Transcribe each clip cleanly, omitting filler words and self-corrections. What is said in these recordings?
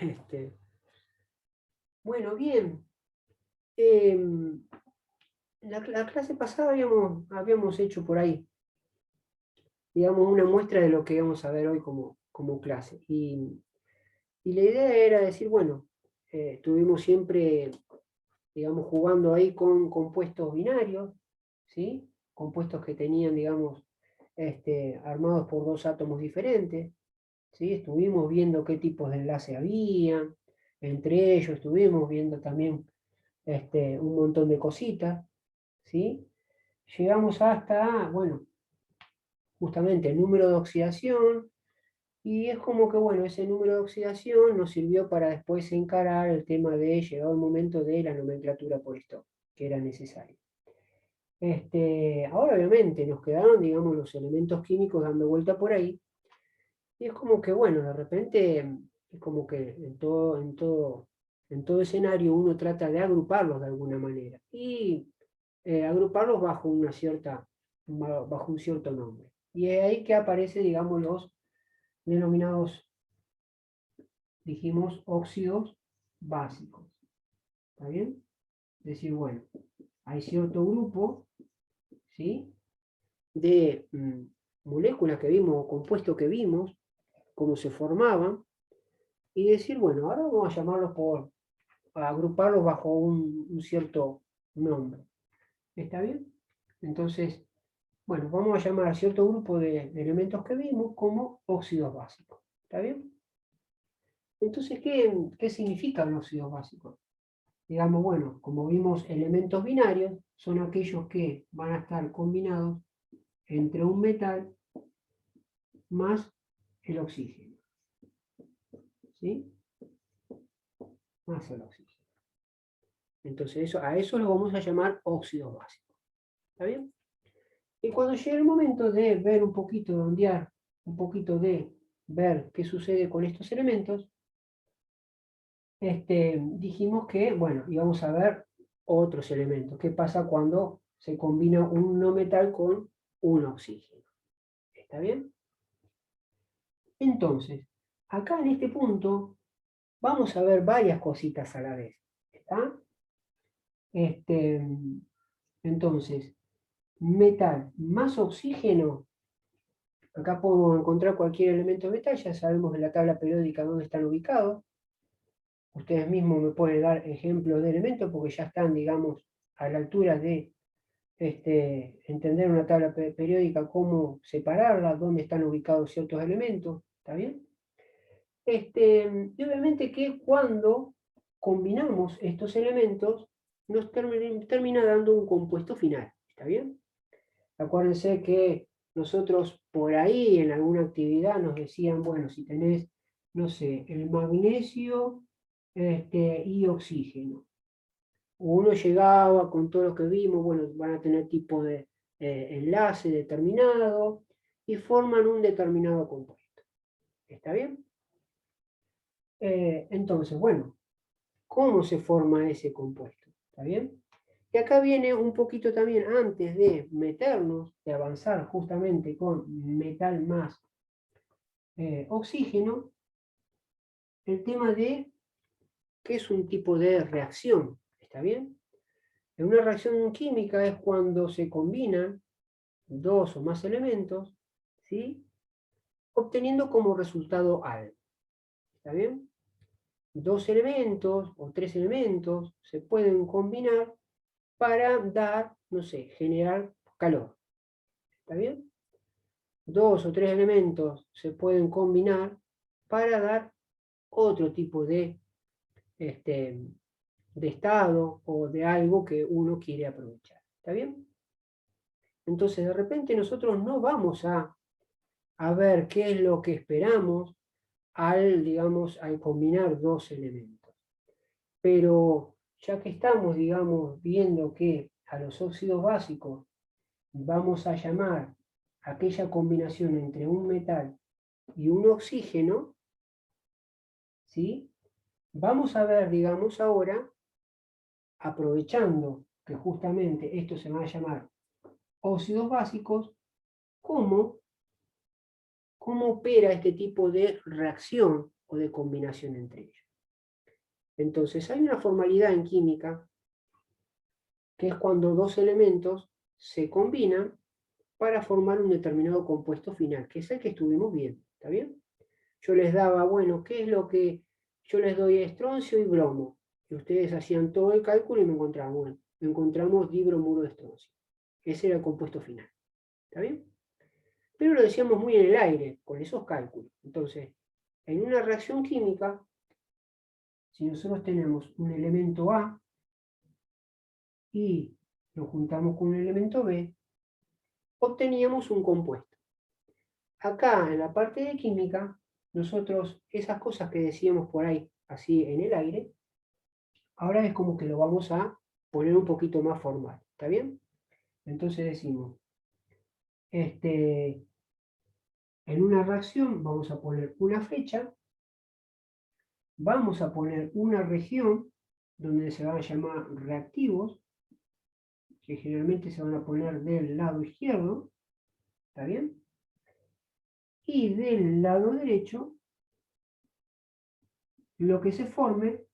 Este, bueno, bien. Em, la clase pasada habíamos hecho por ahí, digamos, una muestra de lo que vamos a ver hoy como clase. Y la idea era decir, bueno, estuvimos siempre, digamos, jugando ahí con compuestos binarios, ¿sí? Compuestos que tenían, digamos, armados por dos átomos diferentes, ¿sí? Estuvimos viendo qué tipos de enlace había, entre ellos estuvimos viendo también un montón de cositas, ¿sí? Llegamos hasta, bueno, justamente el número de oxidación, y es como que, bueno, ese número de oxidación nos sirvió para después encarar el tema de llegado el momento de la nomenclatura por esto, que era necesario. Ahora obviamente nos quedaron, digamos, los elementos químicos dando vuelta por ahí, y es como que, bueno, de repente, es como que en todo escenario uno trata de agruparlos de alguna manera, y agruparlos bajo un cierto nombre. Y es ahí que aparecen, digamos, los denominados, dijimos, óxidos básicos. ¿Está bien? Es decir, bueno, hay cierto grupo, ¿sí? De moléculas que vimos o compuestos que vimos, cómo se formaban, y decir, bueno, ahora vamos a llamarlos a agruparlos bajo un cierto nombre. ¿Está bien? Entonces, bueno, vamos a llamar a cierto grupo de elementos que vimos como óxidos básicos. ¿Está bien? Entonces, ¿qué significan los óxidos básicos? Digamos, bueno, como vimos, elementos binarios son aquellos que van a estar combinados entre un metal más el oxígeno, ¿sí? Más el oxígeno. Entonces, a eso lo vamos a llamar óxidos básicos. ¿Está bien? Y cuando llegue el momento de ver un poquito, de ondear, un poquito de ver qué sucede con estos elementos, dijimos que, bueno, íbamos a ver otros elementos. ¿Qué pasa cuando se combina un no metal con un oxígeno? ¿Está bien? Entonces, acá en este punto vamos a ver varias cositas a la vez. ¿Está? Este, entonces, metal más oxígeno, acá podemos encontrar cualquier elemento de metal, ya sabemos en la tabla periódica dónde están ubicados. Ustedes mismos me pueden dar ejemplos de elementos porque ya están, digamos, a la altura de entender una tabla periódica, cómo separarla, dónde están ubicados ciertos elementos. ¿Está bien? Y obviamente que cuando combinamos estos elementos, nos termina dando un compuesto final. ¿Está bien? Acuérdense que nosotros por ahí en alguna actividad nos decían, bueno, si tenés, no sé, el magnesio y oxígeno. Uno llegaba con todo lo que vimos, bueno, van a tener tipo de enlace determinado y forman un determinado compuesto. ¿Está bien? Entonces, bueno, ¿cómo se forma ese compuesto? ¿Está bien? Y acá viene un poquito también, antes de meternos, de avanzar justamente con metal más oxígeno, el tema de qué es un tipo de reacción. ¿Está bien? En una reacción química es cuando se combinan dos o más elementos, ¿sí? Obteniendo como resultado algo. ¿Está bien? Dos elementos o tres elementos se pueden combinar para dar, no sé, generar calor. ¿Está bien? Dos o tres elementos se pueden combinar para dar otro tipo este, de estado o de algo que uno quiere aprovechar. ¿Está bien? Entonces, de repente nosotros no vamos a ver qué es lo que esperamos digamos, al combinar dos elementos. Pero ya que estamos, digamos, viendo que a los óxidos básicos vamos a llamar aquella combinación entre un metal y un oxígeno, ¿sí? Vamos a ver, digamos, ahora, aprovechando que justamente esto se va a llamar óxidos básicos, cómo opera este tipo de reacción o de combinación entre ellos. Entonces hay una formalidad en química, que es cuando dos elementos se combinan para formar un determinado compuesto final, que es el que estuvimos viendo, ¿está bien? Yo les daba, bueno, ¿qué es lo que yo les doy? Estroncio y bromo. Y ustedes hacían todo el cálculo y me encontraban, bueno, encontramos dibromuro de estroncio. Ese era el compuesto final, ¿está bien? Pero lo decíamos muy en el aire, con esos cálculos. Entonces, en una reacción química, si nosotros tenemos un elemento A y lo juntamos con un elemento B, obteníamos un compuesto. Acá, en la parte de química, nosotros, esas cosas que decíamos por ahí, así en el aire, ahora es como que lo vamos a poner un poquito más formal, ¿está bien? Entonces decimos, en una reacción vamos a poner una fecha, vamos a poner una región donde se van a llamar reactivos, que generalmente se van a poner del lado izquierdo, ¿está bien? Y del lado derecho, lo que se forme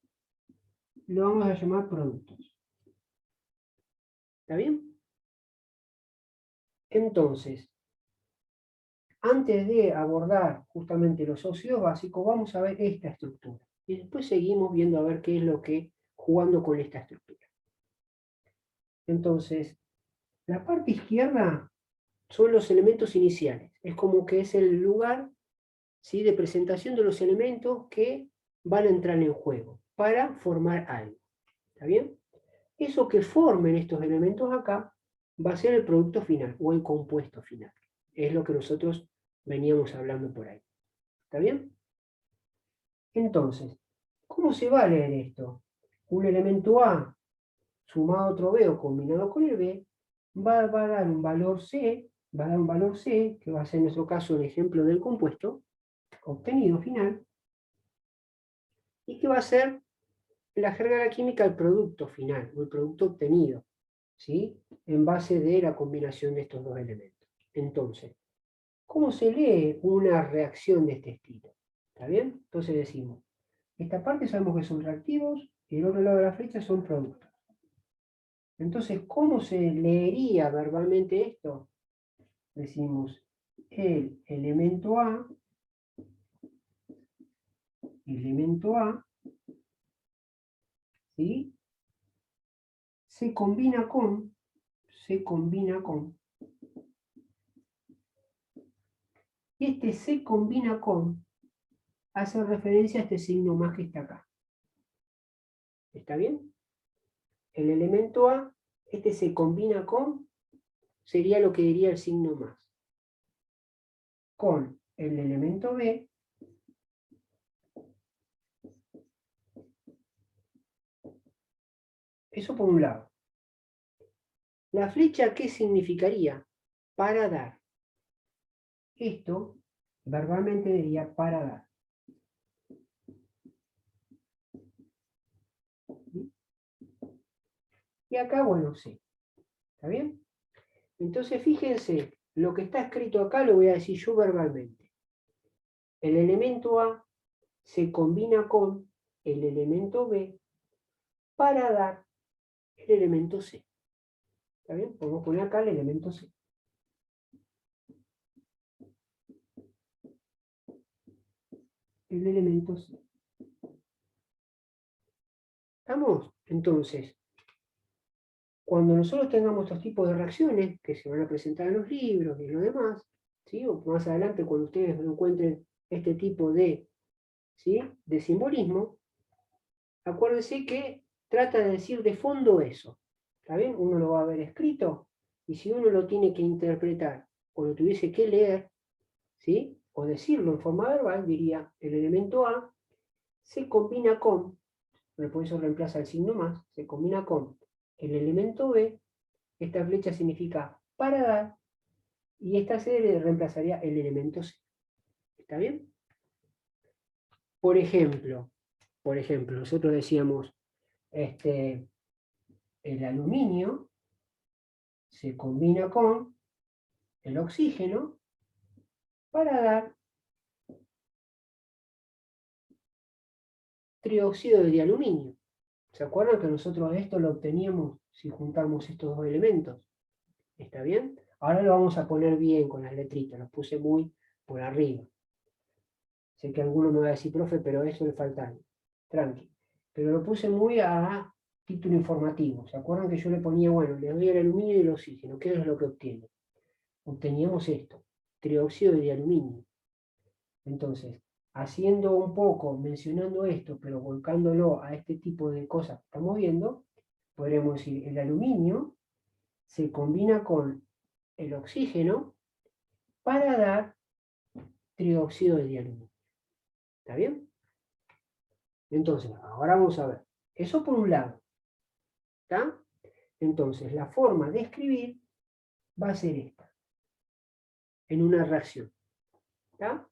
lo vamos a llamar productos. ¿Está bien? Entonces, antes de abordar justamente los óxidos básicos, vamos a ver esta estructura. Y después seguimos viendo a ver qué es lo que, jugando con esta estructura. Entonces, la parte izquierda son los elementos iniciales. Es como que es el lugar, ¿sí?, de presentación de los elementos que van a entrar en juego para formar algo. ¿Está bien? Eso que formen estos elementos acá va a ser el producto final o el compuesto final. Es lo que nosotros veníamos hablando por ahí. ¿Está bien? Entonces, ¿cómo se va a leer esto? Un elemento A sumado a otro B o combinado con el B va a dar un valor C, que va a ser en nuestro caso el ejemplo del compuesto obtenido final, y que va a ser la jerga de la química el producto final, o el producto obtenido, ¿sí?, en base de la combinación de estos dos elementos. Entonces, ¿cómo se lee una reacción de este estilo? ¿Está bien? Entonces decimos, esta parte sabemos que son reactivos y el otro lado de la flecha son productos. Entonces, ¿cómo se leería verbalmente esto? Decimos, el elemento A, ¿sí?, se combina con, y este se combina con hace referencia a este signo más que está acá. ¿Está bien? El elemento A, este se combina con, sería lo que diría el signo más. Con el elemento B, eso por un lado. La flecha, ¿qué significaría? Para dar. Esto verbalmente diría para dar. Y acá, bueno, sí. ¿Está bien? Entonces, fíjense, lo que está escrito acá lo voy a decir yo verbalmente. El elemento A se combina con el elemento B para dar el elemento C. ¿Está bien? Podemos poner acá el elemento C. El elemento C. ¿Estamos? Entonces, cuando nosotros tengamos estos tipos de reacciones que se van a presentar en los libros y en lo demás, ¿sí?, o más adelante cuando ustedes encuentren este tipo de, ¿sí?, de simbolismo, acuérdense que trata de decir de fondo eso. ¿Está bien? Uno lo va a ver escrito, y si uno lo tiene que interpretar o lo tuviese que leer, ¿sí?, o decirlo en forma verbal, diría el elemento A se combina con, por eso reemplaza el signo más, se combina con el elemento B, esta flecha significa para dar, y esta C le reemplazaría el elemento C. ¿Está bien? Por ejemplo, nosotros decíamos, el aluminio se combina con el oxígeno para dar trióxido de dialuminio. ¿Se acuerdan que nosotros esto lo obteníamos si juntamos estos dos elementos? ¿Está bien? Ahora lo vamos a poner bien con las letritas, los puse muy por arriba. Sé que alguno me va a decir, profe, pero eso le falta algo. Tranqui. Pero lo puse muy a título informativo. ¿Se acuerdan que yo le ponía, bueno, le doy el aluminio y el oxígeno? ¿Qué es lo que obtiene? Obteníamos esto, trióxido de dialuminio. Entonces, haciendo un poco, mencionando esto, pero volcándolo a este tipo de cosas que estamos viendo, podremos decir, el aluminio se combina con el oxígeno para dar trióxido de dialuminio. ¿Está bien? Entonces, ahora vamos a ver. Eso por un lado. ¿Está? Entonces, la forma de escribir va a ser esta. En una reacción. ¿Está?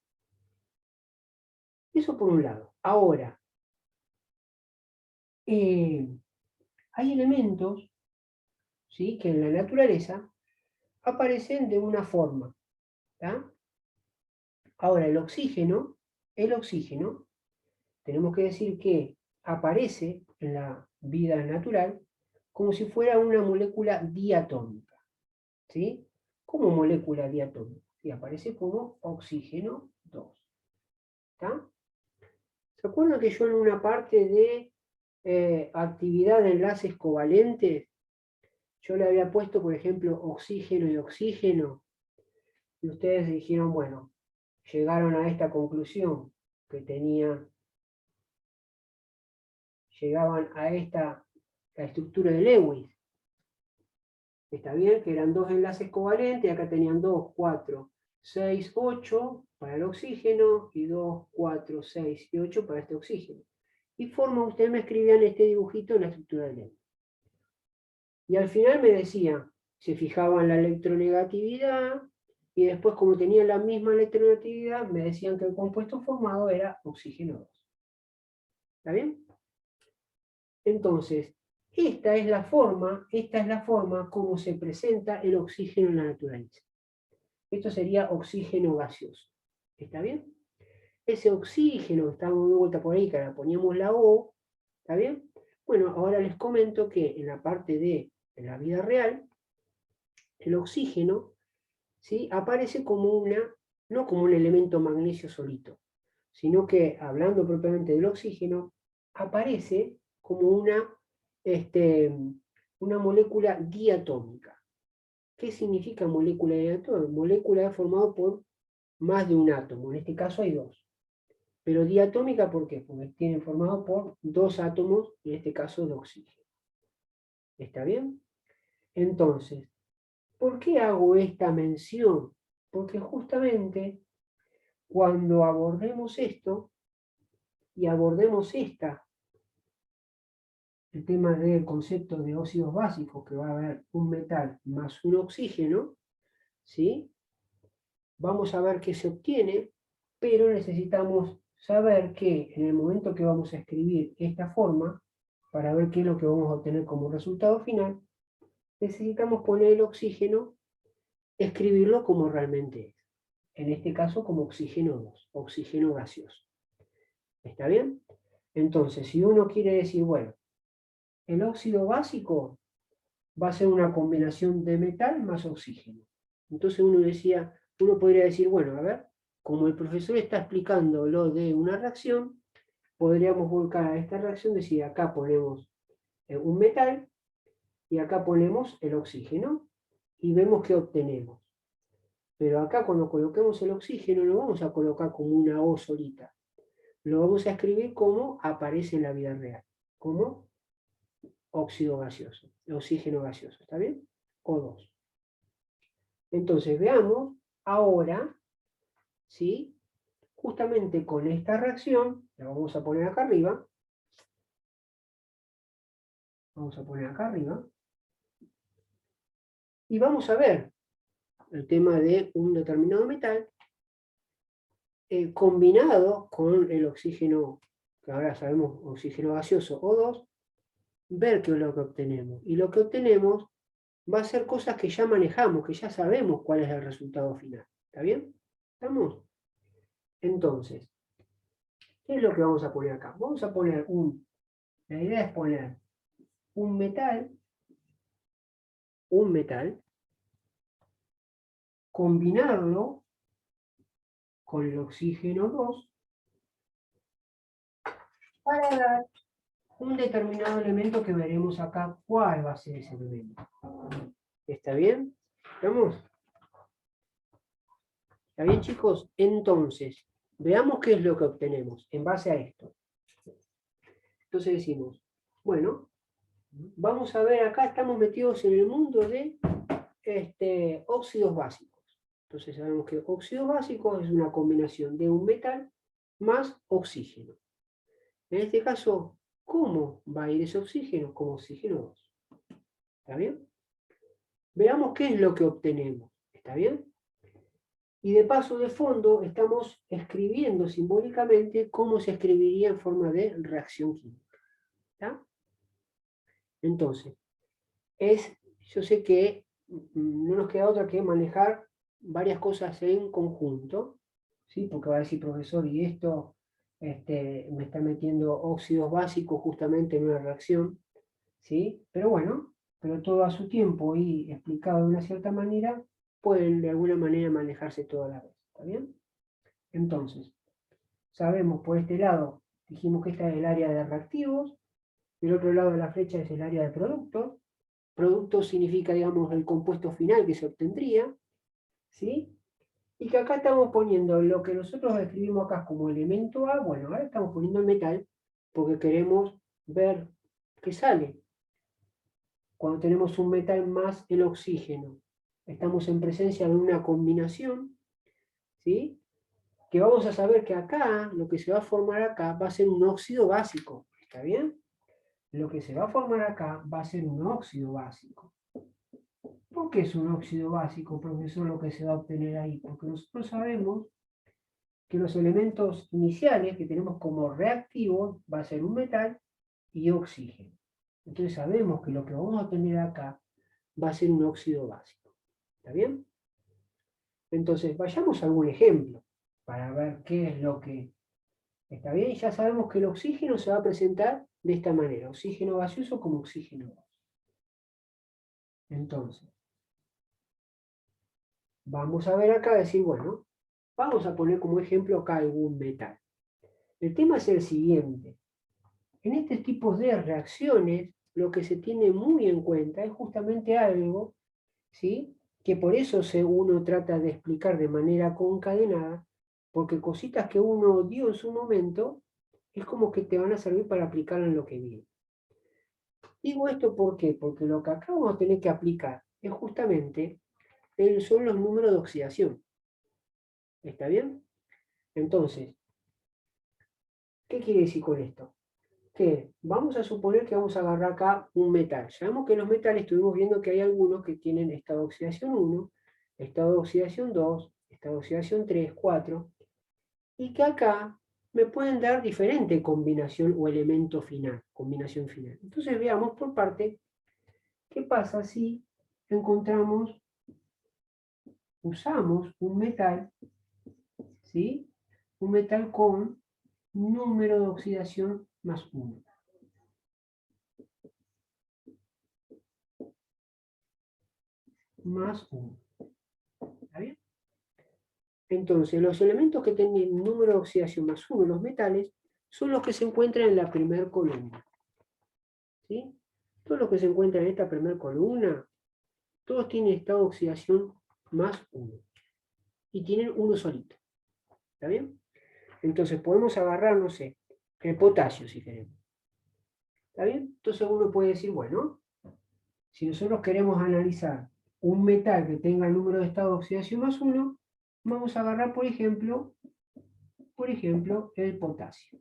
Eso por un lado. Ahora, hay elementos, ¿sí?, que en la naturaleza aparecen de una forma. ¿Está? Ahora, el oxígeno, tenemos que decir que aparece en la vida natural como si fuera una molécula diatómica. ¿Sí? Como molécula diatómica. Y aparece como oxígeno 2. ¿Está? ¿Se acuerdan que yo en una parte de actividad de enlaces covalentes, yo le había puesto, por ejemplo, oxígeno y oxígeno? Y ustedes dijeron, bueno, llegaron a esta conclusión, que llegaban a esta, la estructura de Lewis. Está bien, que eran dos enlaces covalentes, acá tenían 2, 4, 6, 8 para el oxígeno, y 2, 4, 6 y 8 para este oxígeno. Y ustedes me escribían este dibujito en la estructura de Lewis. Y al final me decían, se fijaban la electronegatividad, y después, como tenían la misma electronegatividad, me decían que el compuesto formado era oxígeno 2. ¿Está bien? Entonces, esta es la forma como se presenta el oxígeno en la naturaleza. Esto sería oxígeno gaseoso. ¿Está bien? Ese oxígeno, estábamos de vuelta por ahí, que ahora poníamos la O, ¿está bien? Bueno, ahora les comento que en la parte de la vida real, el oxígeno, ¿sí?, aparece como no como un elemento magnesio solito, sino que, hablando propiamente del oxígeno, aparece como una molécula diatómica. ¿Qué significa molécula diatómica? Molécula formada por más de un átomo, en este caso hay 2. Pero diatómica, ¿por qué? Porque tiene formado por 2 átomos, en este caso de oxígeno. ¿Está bien? Entonces, ¿por qué hago esta mención? Porque justamente cuando abordemos esto y abordemos el tema del concepto de óxidos básicos, que va a haber un metal más un oxígeno, ¿sí?, vamos a ver qué se obtiene, pero necesitamos saber que en el momento que vamos a escribir esta forma, para ver qué es lo que vamos a obtener como resultado final, necesitamos poner el oxígeno, escribirlo como realmente es. En este caso como oxígeno 2, oxígeno gaseoso. ¿Está bien? Entonces, si uno quiere decir, bueno, el óxido básico va a ser una combinación de metal más oxígeno. Entonces uno podría decir, bueno, a ver, como el profesor está explicando lo de una reacción, podríamos volcar a esta reacción, decir, acá ponemos un metal y acá ponemos el oxígeno y vemos qué obtenemos. Pero acá, cuando coloquemos el oxígeno, no vamos a colocar como una O solita. Lo vamos a escribir como aparece en la vida real, como óxido gaseoso, oxígeno gaseoso, ¿está bien? O2. Entonces veamos ahora, ¿sí?, justamente con esta reacción, la vamos a poner acá arriba, y vamos a ver el tema de un determinado metal combinado con el oxígeno, que ahora sabemos oxígeno gaseoso O2, ver qué es lo que obtenemos. Y lo que obtenemos va a ser cosas que ya manejamos, que ya sabemos cuál es el resultado final. ¿Está bien? ¿Estamos? Entonces, ¿Qué es lo que vamos a poner acá? Vamos a poner la idea es poner un metal, combinarlo con el oxígeno 2 para dar un determinado elemento que veremos acá cuál va a ser ese elemento. ¿Está bien? ¿Estamos? ¿Está bien, chicos? Entonces, veamos qué es lo que obtenemos en base a esto. Entonces decimos, bueno, vamos a ver acá, estamos metidos en el mundo de óxidos básicos. Entonces sabemos que óxidos básicos es una combinación de un metal más oxígeno. En este caso, ¿cómo va a ir ese oxígeno? Como oxígeno 2. ¿Está bien? Veamos qué es lo que obtenemos. ¿Está bien? Y de paso, de fondo, estamos escribiendo simbólicamente cómo se escribiría en forma de reacción química. ¿Está? Entonces, yo sé que no nos queda otra que manejar varias cosas en conjunto, ¿sí? Porque va a decir, profesor, y esto me está metiendo óxidos básicos justamente en una reacción, ¿sí? Pero bueno, pero todo a su tiempo y explicado de una cierta manera, pueden de alguna manera manejarse toda la vez, ¿está bien? Entonces, sabemos por este lado, dijimos que esta es el área de reactivos, del otro lado de la flecha es el área de productos. Producto significa, digamos, el compuesto final que se obtendría, ¿sí? Y que acá estamos poniendo lo que nosotros describimos acá como elemento A, bueno, ahora estamos poniendo el metal porque queremos ver qué sale. Cuando tenemos un metal más el oxígeno, estamos en presencia de una combinación, ¿sí? Que vamos a saber que acá, lo que se va a formar acá, va a ser un óxido básico, ¿está bien? Lo que se va a formar acá va a ser un óxido básico. ¿Por qué es un óxido básico, profesor, lo que se va a obtener ahí? Porque nosotros sabemos que los elementos iniciales que tenemos como reactivos va a ser un metal y oxígeno. Entonces sabemos que lo que vamos a obtener acá va a ser un óxido básico. ¿Está bien? Entonces vayamos a algún ejemplo para ver qué es lo que está bien. Ya sabemos que el oxígeno se va a presentar de esta manera, oxígeno gaseoso como oxígeno 2. Entonces, vamos a ver acá, decir, bueno, vamos a poner como ejemplo acá algún metal. El tema es el siguiente. En este tipo de reacciones, lo que se tiene muy en cuenta es justamente algo, ¿sí? Que por eso uno trata de explicar de manera concadenada, porque cositas que uno dio en su momento, es como que te van a servir para aplicarlo en lo que viene. Digo esto ¿por qué? Porque lo que acá vamos a tener que aplicar es justamente son los números de oxidación. ¿Está bien? Entonces, ¿qué quiere decir con esto? Que vamos a suponer que vamos a agarrar acá un metal. Sabemos que los metales estuvimos viendo que hay algunos que tienen estado de oxidación 1, estado de oxidación 2, estado de oxidación 3, 4, y que acá me pueden dar diferente combinación o elemento final, combinación final. Entonces veamos por parte qué pasa si usamos un metal, ¿sí? Un metal con número de oxidación más 1. Más 1. ¿Está bien? Entonces, los elementos que tienen número de oxidación más 1, los metales, son los que se encuentran en la primera columna. ¿Sí? Todos los que se encuentran en esta primera columna, todos tienen estado de oxidación más 1. Y tienen uno solito. ¿Está bien? Entonces podemos agarrar, no sé, el potasio si queremos. ¿Está bien? Entonces uno puede decir, bueno, si nosotros queremos analizar un metal que tenga el número de estado de oxidación más 1, vamos a agarrar, por ejemplo, el potasio.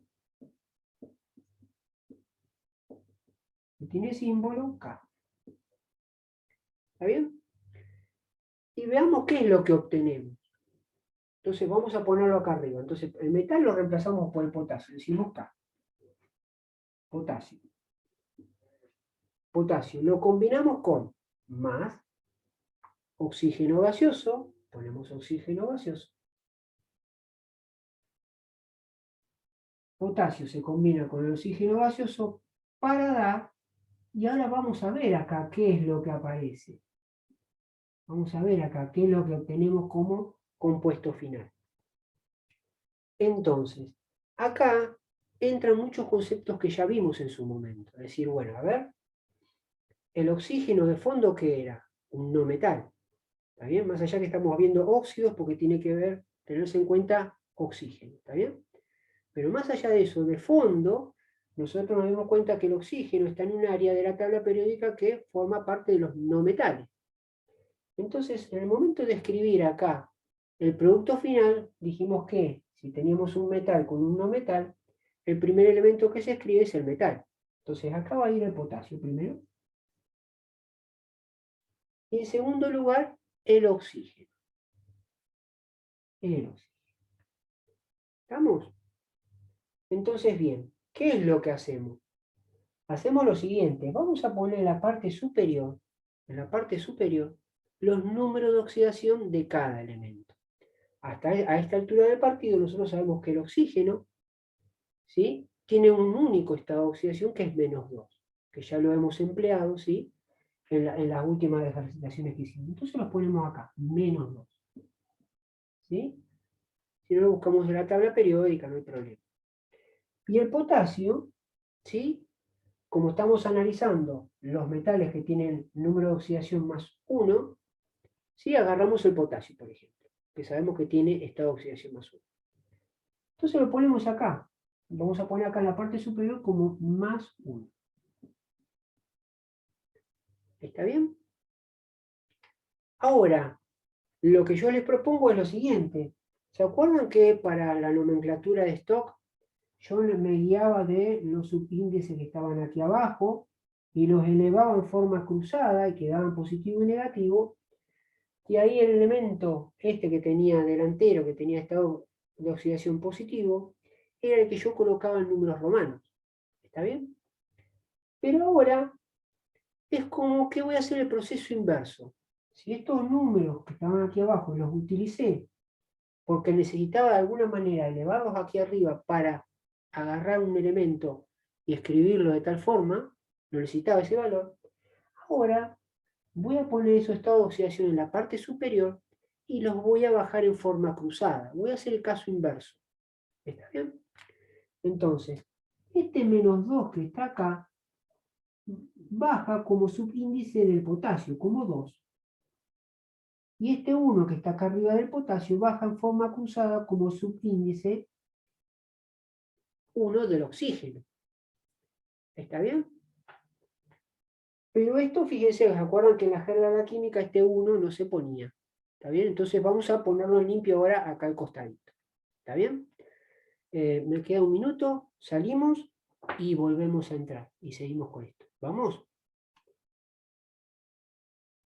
Que tiene símbolo K. ¿Está bien? Y veamos qué es lo que obtenemos. Entonces vamos a ponerlo acá arriba. Entonces el metal lo reemplazamos por el potasio. Decimos K. Potasio. Potasio. Lo combinamos con más oxígeno gaseoso. Ponemos oxígeno gaseoso. potasio se combina con el oxígeno gaseoso para dar, y ahora vamos a ver acá qué es lo que aparece. Vamos a ver acá qué es lo que obtenemos como compuesto final. Entonces, acá entran muchos conceptos que ya vimos en su momento. Es decir, bueno, a ver, el oxígeno de fondo, ¿qué era? Un no metal. ¿Está bien? Más allá que estamos viendo óxidos porque tiene que ver, tenerse en cuenta oxígeno. ¿Está bien? Pero más allá de eso, de fondo, nosotros nos dimos cuenta que el oxígeno está en un área de la tabla periódica que forma parte de los no metales. Entonces, en el momento de escribir acá el producto final, dijimos que si teníamos un metal con un no metal, el primer elemento que se escribe es el metal. Entonces, acá va a ir el potasio primero. Y en segundo lugar, el oxígeno. El oxígeno. ¿Estamos? Entonces, bien, ¿qué es lo que hacemos? Hacemos lo siguiente, vamos a poner en la parte superior, los números de oxidación de cada elemento. Hasta a esta altura del partido nosotros sabemos que el oxígeno, ¿sí?, tiene un único estado de oxidación que es -2, que ya lo hemos empleado, ¿sí?, en las últimas ejercitaciones que hicimos. Entonces los ponemos acá, -2. ¿Sí? Si no lo buscamos en la tabla periódica, no hay problema. Y el potasio, ¿sí?, como estamos analizando los metales que tienen número de oxidación +1, ¿sí?, agarramos el potasio, por ejemplo, que sabemos que tiene estado de oxidación +1. Entonces lo ponemos acá. Vamos a poner acá en la parte superior como +1. ¿Está bien? Ahora, lo que yo les propongo es lo siguiente. ¿Se acuerdan que para la nomenclatura de stock yo me guiaba de los subíndices que estaban aquí abajo y los elevaba en forma cruzada y quedaban positivo y negativo? Y ahí el elemento este que tenía delantero, que tenía estado de oxidación positivo, era el que yo colocaba en números romanos. ¿Está bien? Pero ahora es como que voy a hacer el proceso inverso. Si estos números que estaban aquí abajo los utilicé porque necesitaba de alguna manera elevarlos aquí arriba para agarrar un elemento y escribirlo de tal forma, no necesitaba ese valor, ahora voy a poner esos estados de oxidación en la parte superior y los voy a bajar en forma cruzada. Voy a hacer el caso inverso. ¿Está bien? Entonces, este -2 que está acá baja como subíndice del potasio, como 2. Y este 1 que está acá arriba del potasio baja en forma cruzada como subíndice 1 del oxígeno. ¿Está bien? Pero esto, fíjense, ¿se acuerdan que en la jerga de la química este 1 no se ponía? ¿Está bien? Entonces vamos a ponerlo en limpio ahora acá al costadito. ¿Está bien? Me queda un minuto, salimos y volvemos a entrar. Y seguimos con esto. ¿Vamos?